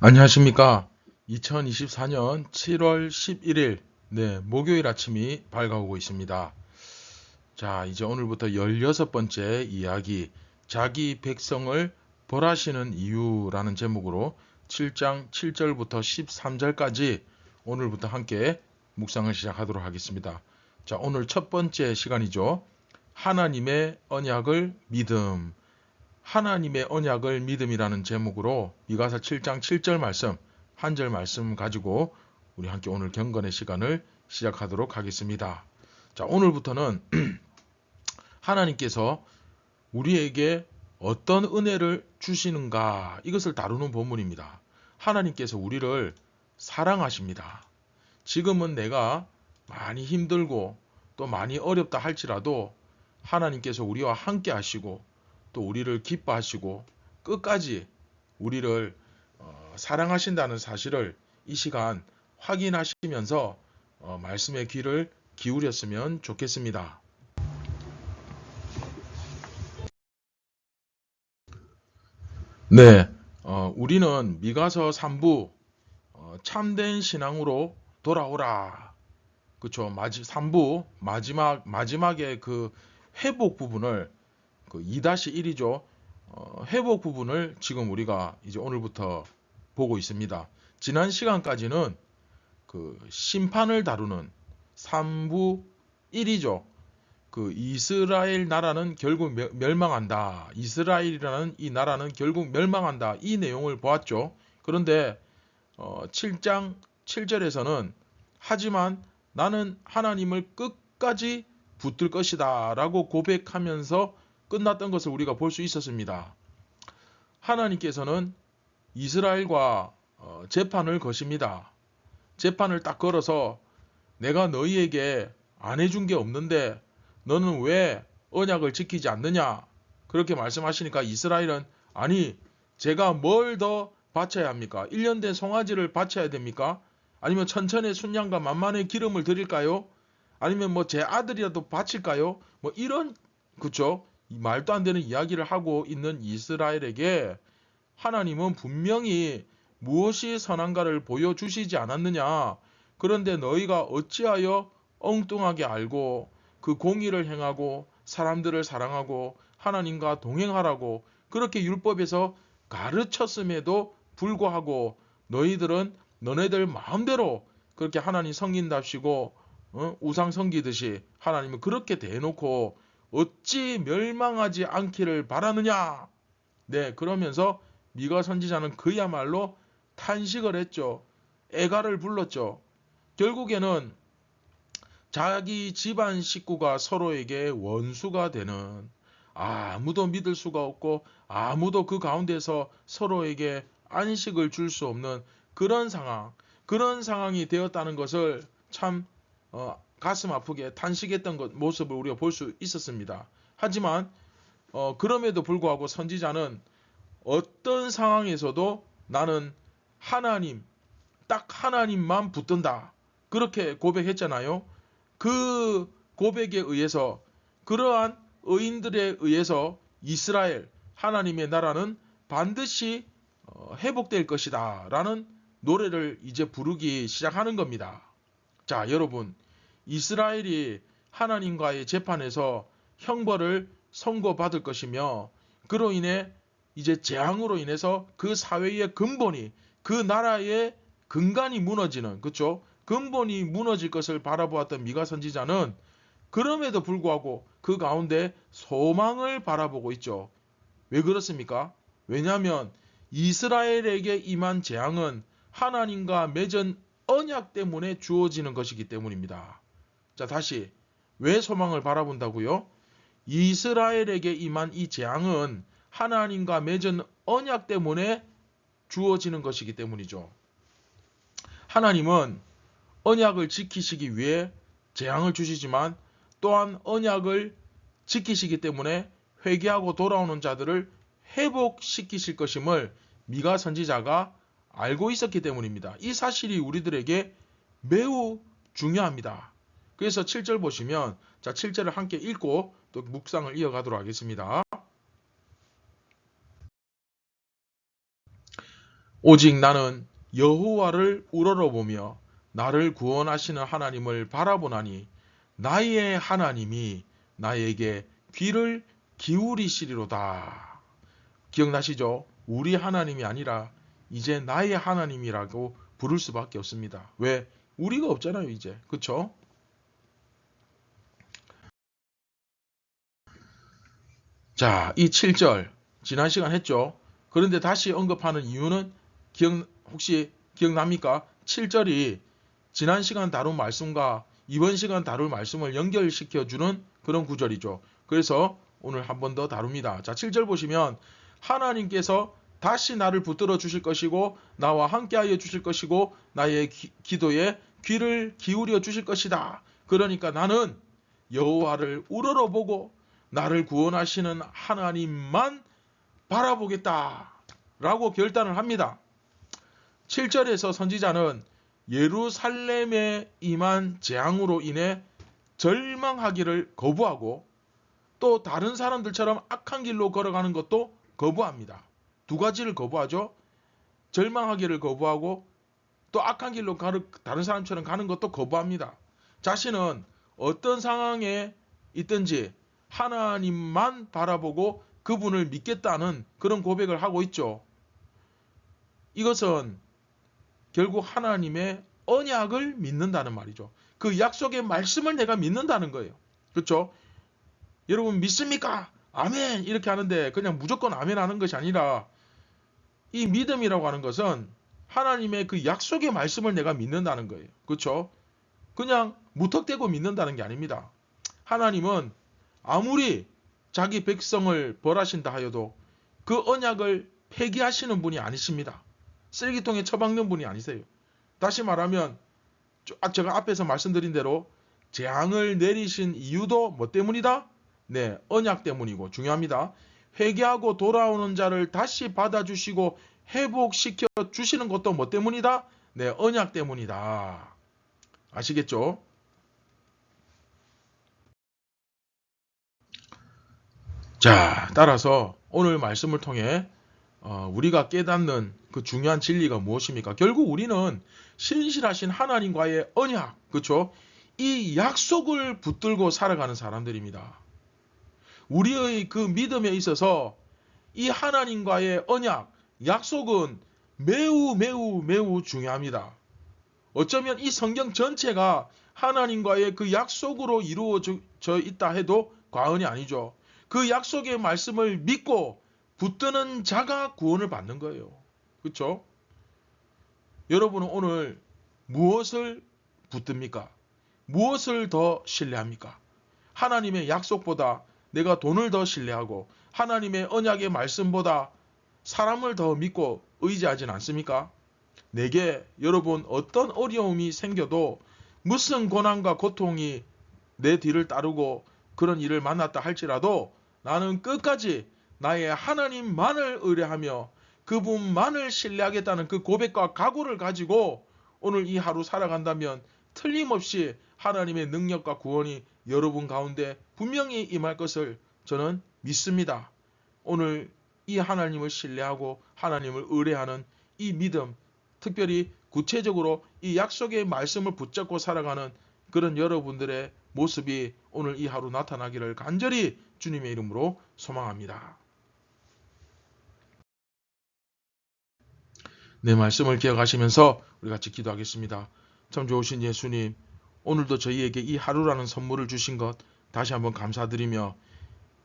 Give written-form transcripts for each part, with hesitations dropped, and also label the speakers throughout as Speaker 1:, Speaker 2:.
Speaker 1: 안녕하십니까. 2024년 7월 11일, 목요일 아침이 밝아오고 있습니다. 자, 이제 오늘부터 16번째 이야기, 자기 백성을 벌하시는 이유라는 제목으로 7장 7절부터 13절까지 오늘부터 함께 묵상을 시작하도록 하겠습니다. 자, 오늘 첫 번째 시간이죠. 하나님의 언약을 믿음. 하나님의 언약을 믿음이라는 제목으로 미가서 7장 7절 말씀, 한 절 말씀 가지고 우리 함께 오늘 경건의 시간을 시작하도록 하겠습니다. 자, 오늘부터는 하나님께서 우리에게 어떤 은혜를 주시는가 이것을 다루는 본문입니다. 하나님께서 우리를 사랑하십니다. 지금은 내가 많이 힘들고 또 많이 어렵다 할지라도 하나님께서 우리와 함께 하시고 또 우리를 기뻐하시고 끝까지 우리를 사랑하신다는 사실을 이 시간 확인하시면서 말씀의 귀를 기울였으면 좋겠습니다. 네, 우리는 미가서 3부 참된 신앙으로 돌아오라. 그쵸? 3부 마지막에 그 회복 부분을 그 2-1이죠. 회복 부분을 지금 우리가 이제 오늘부터 보고 있습니다. 지난 시간까지는 그 심판을 다루는 3부 1이죠. 그 이스라엘 나라는 결국 멸망한다. 이스라엘이라는 이 나라는 결국 멸망한다. 이 내용을 보았죠. 그런데 7장 7절에서는 하지만 나는 하나님을 끝까지 붙들 것이다 라고 고백하면서 끝났던 것을 우리가 볼 수 있었습니다. 하나님께서는 이스라엘과 재판을 거십니다. 재판을 딱 걸어서 내가 너희에게 안 해준 게 없는데 너는 왜 언약을 지키지 않느냐 그렇게 말씀하시니까 이스라엘은 아니 제가 뭘 더 바쳐야 합니까? 1년 된 송아지를 바쳐야 됩니까? 아니면 천천의 순양과 만만의 기름을 드릴까요? 아니면 뭐 제 아들이라도 바칠까요? 뭐 이런 그쵸? 말도 안 되는 이야기를 하고 있는 이스라엘에게 하나님은 분명히 무엇이 선한가를 보여주시지 않았느냐. 그런데 너희가 어찌하여 엉뚱하게 알고 그 공의를 행하고 사람들을 사랑하고 하나님과 동행하라고 그렇게 율법에서 가르쳤음에도 불구하고 너희들은 너네들 마음대로 그렇게 하나님 섬긴답시고 우상 섬기듯이 하나님은 그렇게 대놓고 어찌 멸망하지 않기를 바라느냐. 네, 그러면서 미가 선지자는 그야말로 탄식을 했죠. 애가를 불렀죠. 결국에는 자기 집안 식구가 서로에게 원수가 되는 아무도 믿을 수가 없고 아무도 그 가운데서 서로에게 안식을 줄 수 없는 그런 상황이 되었다는 것을 참 가슴 아프게 탄식했던 모습을 우리가 볼 수 있었습니다. 하지만 그럼에도 불구하고 선지자는 어떤 상황에서도 나는 하나님, 딱 하나님만 붙든다. 그렇게 고백했잖아요. 그 고백에 의해서 그러한 의인들에 의해서 이스라엘 하나님의 나라는 반드시 회복될 것이다 라는 노래를 이제 부르기 시작하는 겁니다. 자, 여러분, 이스라엘이 하나님과의 재판에서 형벌을 선고받을 것이며 그로 인해 이제 재앙으로 인해서 그 사회의 근본이 그 나라의 근간이 무너지는 그렇죠? 근본이 무너질 것을 바라보았던 미가 선지자는 그럼에도 불구하고 그 가운데 소망을 바라보고 있죠. 왜 그렇습니까? 왜냐하면 이스라엘에게 임한 재앙은 하나님과 맺은 언약 때문에 주어지는 것이기 때문입니다. 자, 다시 왜 소망을 바라본다고요? 이스라엘에게 임한 이 재앙은 하나님과 맺은 언약 때문에 주어지는 것이기 때문이죠. 하나님은 언약을 지키시기 위해 재앙을 주시지만 또한 언약을 지키시기 때문에 회개하고 돌아오는 자들을 회복시키실 것임을 미가 선지자가 알고 있었기 때문입니다. 이 사실이 우리들에게 매우 중요합니다. 그래서 7절 보시면 자 7절을 함께 읽고 또 묵상을 이어가도록 하겠습니다. 오직 나는 여호와를 우러러보며 나를 구원하시는 하나님을 바라보나니 나의 하나님이 나에게 귀를 기울이시리로다. 기억나시죠? 우리 하나님이 아니라 이제 나의 하나님이라고 부를 수밖에 없습니다. 왜? 우리가 없잖아요, 이제. 그쵸? 자, 이 7절 지난 시간 했죠? 그런데 다시 언급하는 이유는 혹시 기억납니까? 7절이 지난 시간 다룬 말씀과 이번 시간 다룰 말씀을 연결시켜주는 그런 구절이죠. 그래서 오늘 한 번 더 다룹니다. 자, 7절 보시면 하나님께서 다시 나를 붙들어 주실 것이고 나와 함께하여 주실 것이고 나의 기도에 귀를 기울여 주실 것이다. 그러니까 나는 여호와를 우러러보고 나를 구원하시는 하나님만 바라보겠다 라고 결단을 합니다. 7절에서 선지자는 예루살렘에 임한 재앙으로 인해 절망하기를 거부하고 또 다른 사람들처럼 악한 길로 걸어가는 것도 거부합니다. 두 가지를 거부하죠. 절망하기를 거부하고 또 악한 길로 다른 사람처럼 가는 것도 거부합니다. 자신은 어떤 상황에 있든지 하나님만 바라보고 그분을 믿겠다는 그런 고백을 하고 있죠. 이것은 결국 하나님의 언약을 믿는다는 말이죠. 그 약속의 말씀을 내가 믿는다는 거예요. 그렇죠? 여러분 믿습니까? 아멘 이렇게 하는데 그냥 무조건 아멘 하는 것이 아니라 이 믿음이라고 하는 것은 하나님의 그 약속의 말씀을 내가 믿는다는 거예요. 그렇죠? 그냥 무턱대고 믿는다는 게 아닙니다. 하나님은 아무리 자기 백성을 벌하신다 하여도 그 언약을 폐기하시는 분이 아니십니다. 쓰레기통에 처박는 분이 아니세요. 다시 말하면 제가 앞에서 말씀드린 대로 재앙을 내리신 이유도 뭐 때문이다? 네, 언약 때문이고 중요합니다. 회개하고 돌아오는 자를 다시 받아주시고 회복시켜 주시는 것도 뭐 때문이다? 네, 언약 때문이다. 아시겠죠? 자, 따라서 오늘 말씀을 통해 우리가 깨닫는 그 중요한 진리가 무엇입니까? 결국 우리는 신실하신 하나님과의 언약, 그렇죠? 이 약속을 붙들고 살아가는 사람들입니다. 우리의 그 믿음에 있어서 이 하나님과의 언약, 약속은 매우 매우 매우 중요합니다. 어쩌면 이 성경 전체가 하나님과의 그 약속으로 이루어져 있다 해도 과언이 아니죠. 그 약속의 말씀을 믿고 붙드는 자가 구원을 받는 거예요. 그렇죠? 여러분은 오늘 무엇을 붙듭니까? 무엇을 더 신뢰합니까? 하나님의 약속보다 내가 돈을 더 신뢰하고 하나님의 언약의 말씀보다 사람을 더 믿고 의지하진 않습니까? 내게 여러분 어떤 어려움이 생겨도 무슨 고난과 고통이 내 뒤를 따르고 그런 일을 만났다 할지라도 나는 끝까지 나의 하나님만을 의뢰하며 그분만을 신뢰하겠다는 그 고백과 각오를 가지고 오늘 이 하루 살아간다면 틀림없이 하나님의 능력과 구원이 여러분 가운데 분명히 임할 것을 저는 믿습니다. 오늘 이 하나님을 신뢰하고 하나님을 의뢰하는 이 믿음, 특별히 구체적으로 이 약속의 말씀을 붙잡고 살아가는 그런 여러분들의 모습이 오늘 이 하루 나타나기를 간절히 주님의 이름으로 소망합니다. 내 말씀을 기억하시면서 우리 같이 기도하겠습니다. 참 좋으신 예수님, 오늘도 저희에게 이 하루라는 선물을 주신 것 다시 한번 감사드리며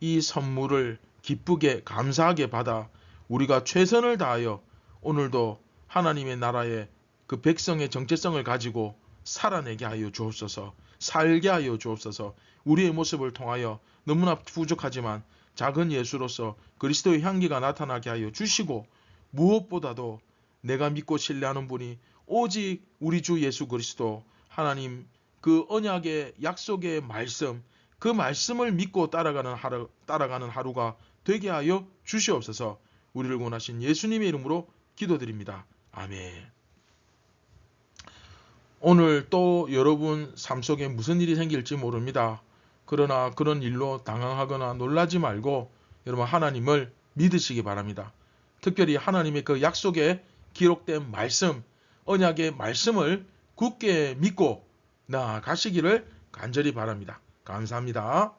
Speaker 1: 이 선물을 기쁘게 감사하게 받아 우리가 최선을 다하여 오늘도 하나님의 나라의 그 백성의 정체성을 가지고 살아내게 하여 주옵소서. 살게 하여 주옵소서. 우리의 모습을 통하여 너무나 부족하지만 작은 예수로서 그리스도의 향기가 나타나게 하여 주시고 무엇보다도 내가 믿고 신뢰하는 분이 오직 우리 주 예수 그리스도 하나님 그 언약의 약속의 말씀 그 말씀을 믿고 따라가는 하루가 되게 하여 주시옵소서. 우리를 원하신 예수님의 이름으로 기도드립니다. 아멘. 오늘 또 여러분 삶 속에 무슨 일이 생길지 모릅니다. 그러나 그런 일로 당황하거나 놀라지 말고 여러분 하나님을 믿으시기 바랍니다. 특별히 하나님의 그 약속에 기록된 말씀, 언약의 말씀을 굳게 믿고 나아가시기를 간절히 바랍니다. 감사합니다.